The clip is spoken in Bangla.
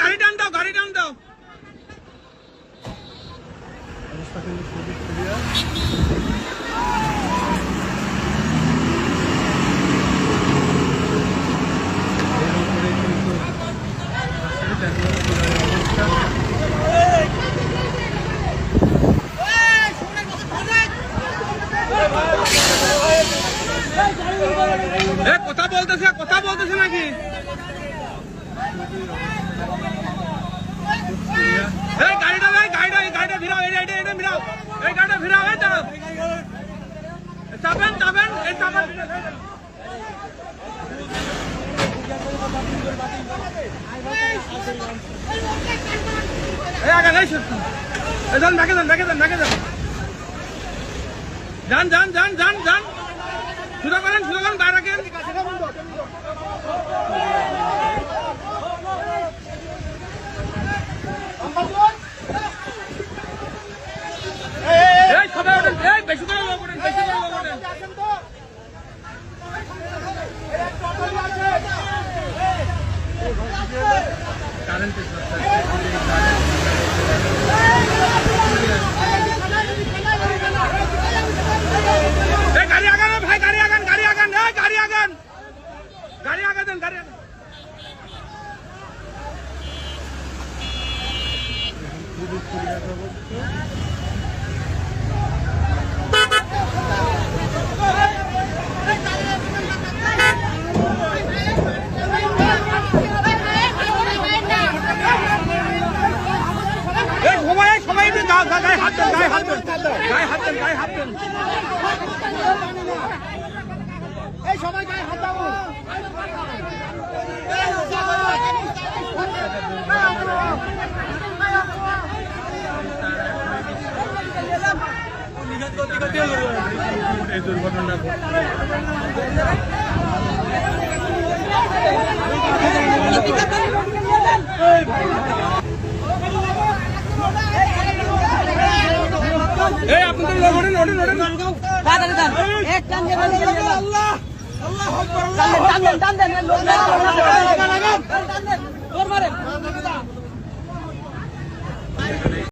গাড়ি টান দাও, গাড়ি টান দাও। অবস্থা কিন্তু খুবই ক্লিয়ার। কথা বলতেছে নাকি? গাড়িটা ভিড়াও, এটা ভিড়াও, এই গাড়িটা ভিড়াও, এই দাঁড়াও, চাপেন চাপেন, এই চাপেন। এই আগে এই সত্যি, এই যান ব্যাকে যান, ব্যাকে যান, ব্যাকে যান, যান যান যান যান যান, শুরু করেন, গাড়ি রাখেন। এই সবাই ওঠেন, এই বেশি করে লোক ওঠেন, বেশি করে লোক ওঠেন। কারেন্টের গাড়ি আগান ভাই, গাড়ি আগান, গাড়ি আগান, গাড়ি আগান, গাড়ি আগান, গাড়ি আগান। সবাই গায়ে হাত দেন, গায়ে হাত দেন, গায়ে হাত দেন, গায়ে হাত দেন। এই সবাই গায়ে হাত দাও। এই দুর্ঘটনা আপনাদের লোক ওঠেন, ওঠেন, ওঠেন। আল্লাহ